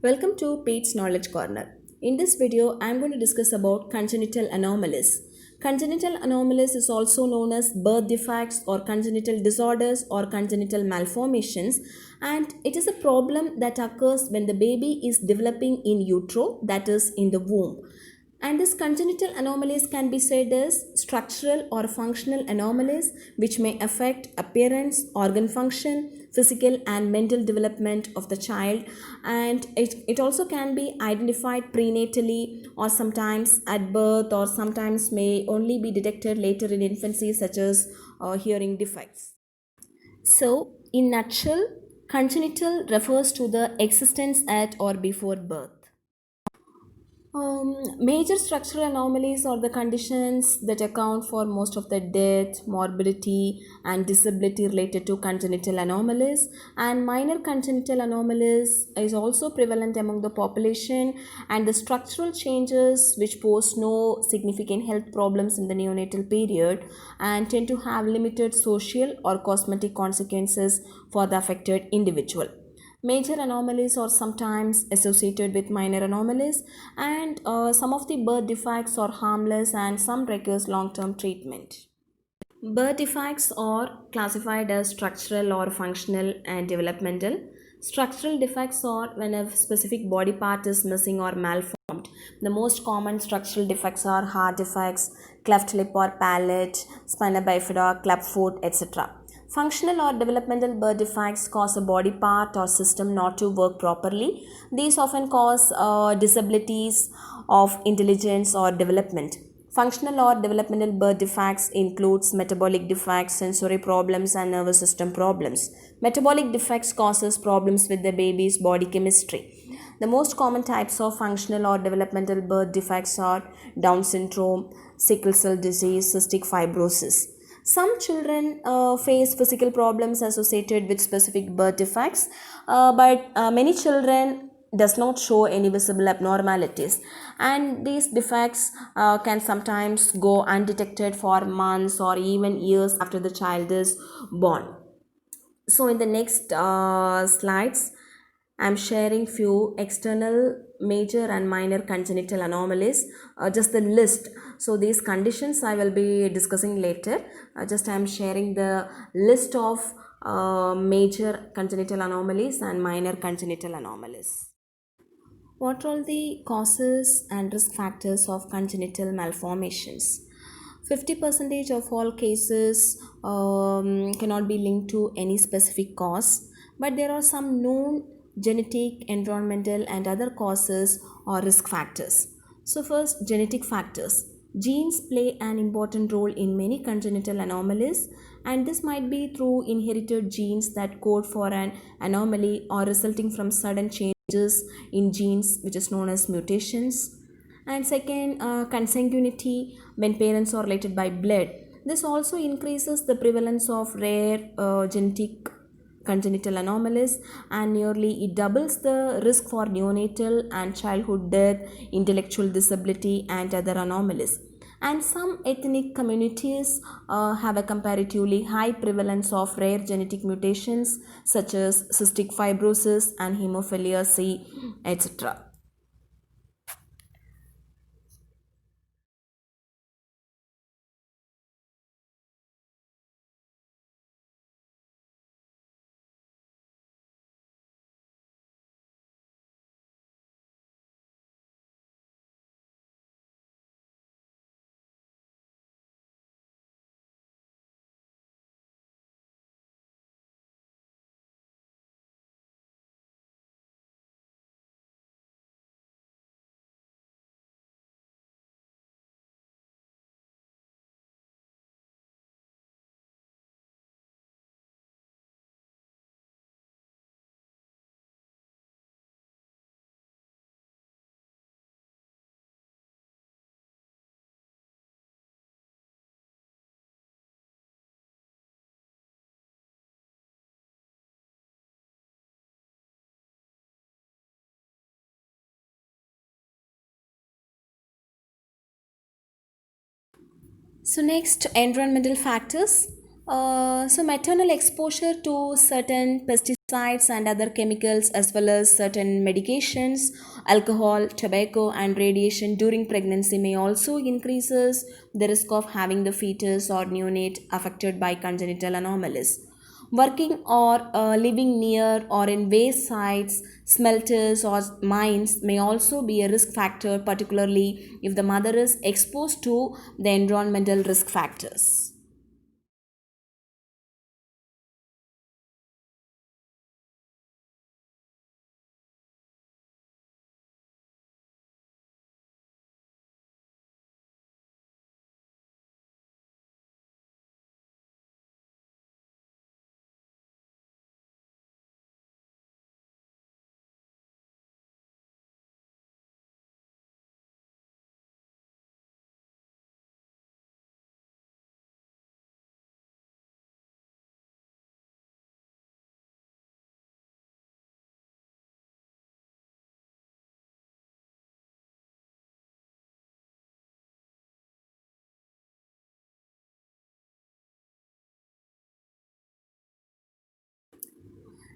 Welcome to Pete's Knowledge Corner. In this video, I am going to discuss about congenital anomalies. Congenital anomalies is also known as birth defects or congenital disorders or congenital malformations, and it is a problem that occurs when the baby is developing in utero, that is in the womb. And these congenital anomalies can be said as structural or functional anomalies which may affect appearance, organ function, physical and mental development of the child, and it also can be identified prenatally or sometimes at birth or sometimes may only be detected later in infancy, such as hearing defects. So, in nutshell, congenital refers to the existence at or before birth. Major structural anomalies are the conditions that account for most of the death, morbidity, and disability related to congenital anomalies. And minor congenital anomalies is also prevalent among the population, and the structural changes which pose no significant health problems in the neonatal period and tend to have limited social or cosmetic consequences for the affected individual. Major anomalies are sometimes associated with minor anomalies, and some of the birth defects are harmless and some requires long-term treatment. Birth defects are classified as structural or functional and developmental. Structural defects are when a specific body part is missing or malformed. The most common structural defects are heart defects, cleft lip or palate, spina bifida, club foot, etc. Functional or developmental birth defects cause a body part or system not to work properly. These often cause disabilities of intelligence or development. Functional or developmental birth defects includes metabolic defects, sensory problems, and nervous system problems. Metabolic defects causes problems with the baby's body chemistry. The most common types of functional or developmental birth defects are Down syndrome, sickle cell disease, cystic fibrosis. Some children face physical problems associated with specific birth defects, but many children does not show any visible abnormalities, and these defects can sometimes go undetected for months or even years after the child is born. So in the next slides, I'm sharing few external major and minor congenital anomalies, just the list. So these conditions I will be discussing later. Just I'm sharing the list of major congenital anomalies and minor congenital anomalies. What are the causes and risk factors of congenital malformations? 50% of all cases cannot be linked to any specific cause, but there are some known genetic, environmental, and other causes or risk factors. So, first, genetic factors. Genes play an important role in many congenital anomalies, and this might be through inherited genes that code for an anomaly or resulting from sudden changes in genes, which is known as mutations. And second, consanguinity, when parents are related by blood. This also increases the prevalence of rare genetic congenital anomalies, and nearly it doubles the risk for neonatal and childhood death, intellectual disability, and other anomalies. And some ethnic communities have a comparatively high prevalence of rare genetic mutations such as cystic fibrosis and hemophilia C, etc. So next, environmental factors. So maternal exposure to certain pesticides and other chemicals, as well as certain medications, alcohol, tobacco, and radiation during pregnancy may also increases the risk of having the fetus or neonate affected by congenital anomalies. Working or living near or in waste sites, smelters, or mines may also be a risk factor, particularly if the mother is exposed to the environmental risk factors.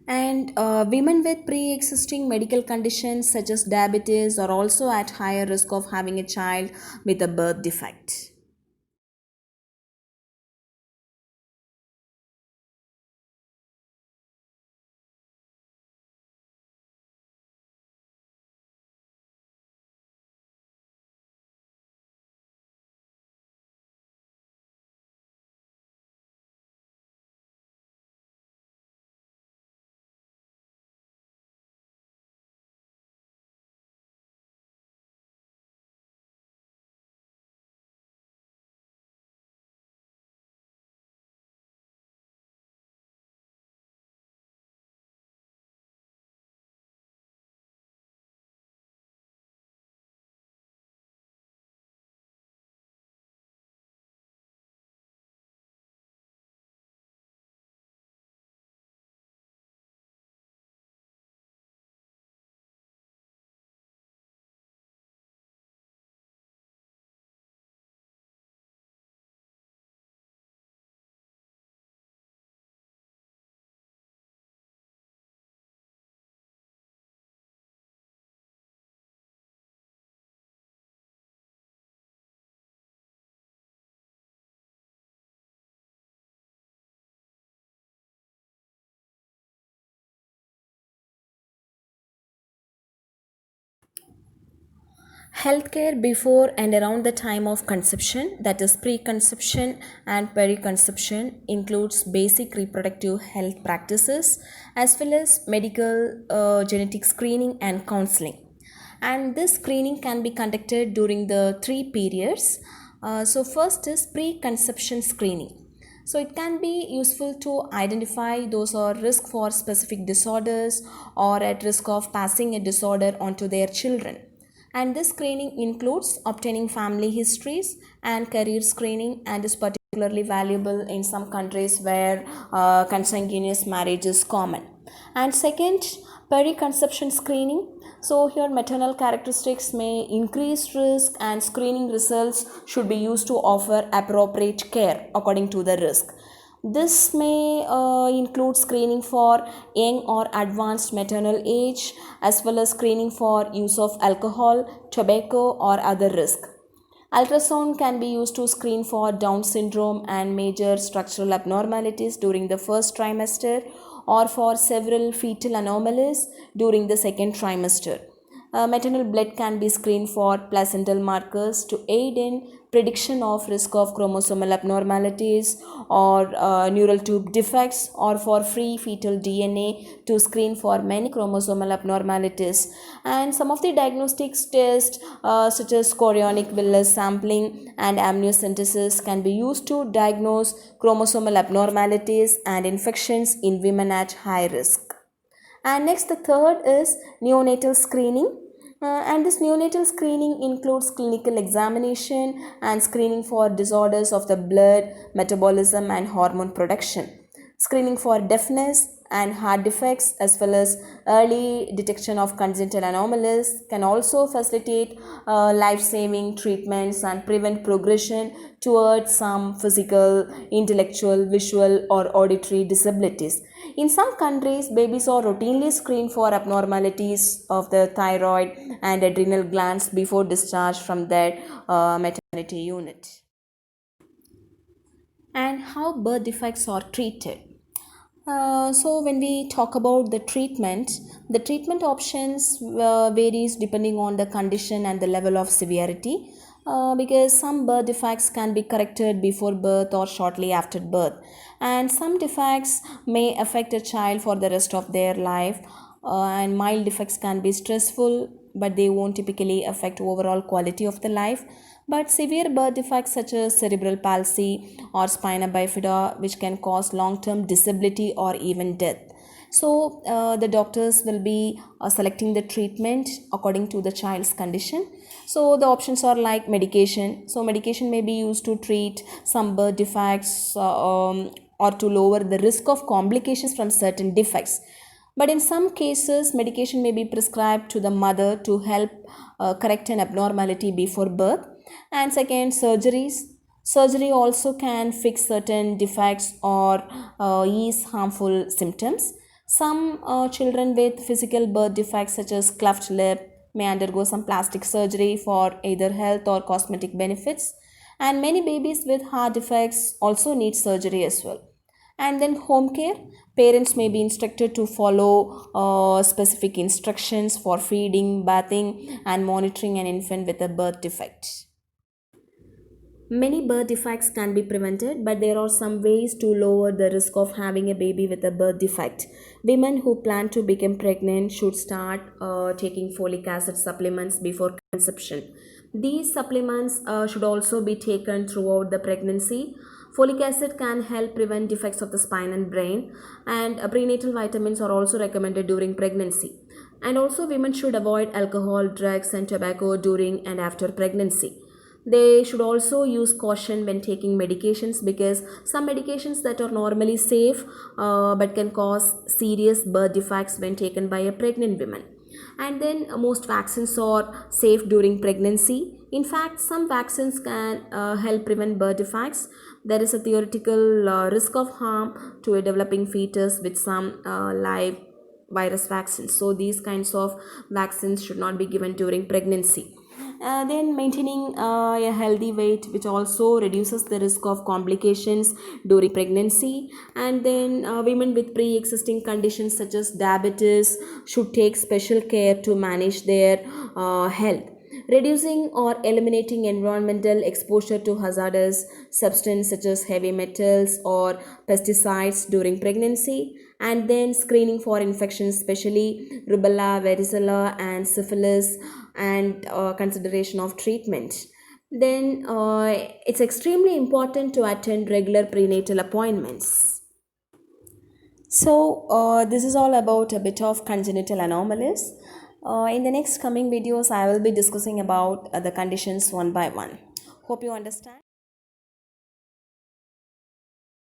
And women with pre existing medical conditions such as diabetes are also at higher risk of having a child with a birth defect. Healthcare before and around the time of conception, that is preconception and periconception, includes basic reproductive health practices as well as medical genetic screening and counseling. And this screening can be conducted during the three periods. So, first is preconception screening. So, it can be useful to identify those who are risk for specific disorders or at risk of passing a disorder onto their children. And this screening includes obtaining family histories and career screening, and is particularly valuable in some countries where consanguineous marriage is common. And second, periconception screening. So here maternal characteristics may increase risk, and screening results should be used to offer appropriate care according to the risk. This may include screening for young or advanced maternal age, as well as screening for use of alcohol, tobacco, or other risk. Ultrasound can be used to screen for Down syndrome and major structural abnormalities during the first trimester, or for several fetal anomalies during the second trimester. Maternal blood can be screened for placental markers to aid in prediction of risk of chromosomal abnormalities or neural tube defects, or for free fetal DNA to screen for many chromosomal abnormalities. And some of the diagnostics tests such as chorionic villus sampling and amniocentesis can be used to diagnose chromosomal abnormalities and infections in women at high risk. And next, the third is neonatal screening. And this neonatal screening includes clinical examination and screening for disorders of the blood, metabolism, and hormone production. Screening for deafness, and heart defects, as well as early detection of congenital anomalies, can also facilitate life-saving treatments and prevent progression towards some physical, intellectual, visual, or auditory disabilities. In some countries, babies are routinely screened for abnormalities of the thyroid and adrenal glands before discharge from their maternity unit. And how birth defects are treated. So when we talk about the treatment options varies depending on the condition and the level of severity. Because some birth defects can be corrected before birth or shortly after birth, and some defects may affect a child for the rest of their life. And mild defects can be stressful, but they won't typically affect overall quality of the life. But severe birth defects such as cerebral palsy or spina bifida, which can cause long-term disability or even death. So the doctors will be selecting the treatment according to the child's condition. So the options are like medication. So medication may be used to treat some birth defects or to lower the risk of complications from certain defects. But in some cases, medication may be prescribed to the mother to help correct an abnormality before birth. And second, surgeries. Surgery also can fix certain defects or ease harmful symptoms. Some children with physical birth defects such as cleft lip may undergo some plastic surgery for either health or cosmetic benefits. And many babies with heart defects also need surgery as well. And then home care, parents may be instructed to follow specific instructions for feeding, bathing, and monitoring an infant with a birth defect. Many birth defects can be prevented, but there are some ways to lower the risk of having a baby with a birth defect. Women who plan to become pregnant should start taking folic acid supplements before conception. These supplements should also be taken throughout the pregnancy. Folic acid can help prevent defects of the spine and brain, and prenatal vitamins are also recommended during pregnancy. And also, women should avoid alcohol, drugs, and tobacco during and after pregnancy. They should also use caution when taking medications, because some medications that are normally safe but can cause serious birth defects when taken by a pregnant woman. And then most vaccines are safe during pregnancy. In fact, some vaccines can help prevent birth defects. There is a theoretical risk of harm to a developing fetus with some live virus vaccines. So these kinds of vaccines should not be given during pregnancy. Then maintaining a healthy weight, which also reduces the risk of complications during pregnancy. And then women with pre-existing conditions such as diabetes should take special care to manage their health. Reducing or eliminating environmental exposure to hazardous substances such as heavy metals or pesticides during pregnancy. And then screening for infections, especially rubella, varicella, and syphilis, and consideration of treatment. Then it's extremely important to attend regular prenatal appointments. So this is all about a bit of congenital anomalies. In the next coming videos, I will be discussing about the conditions one by one. Hope you understand.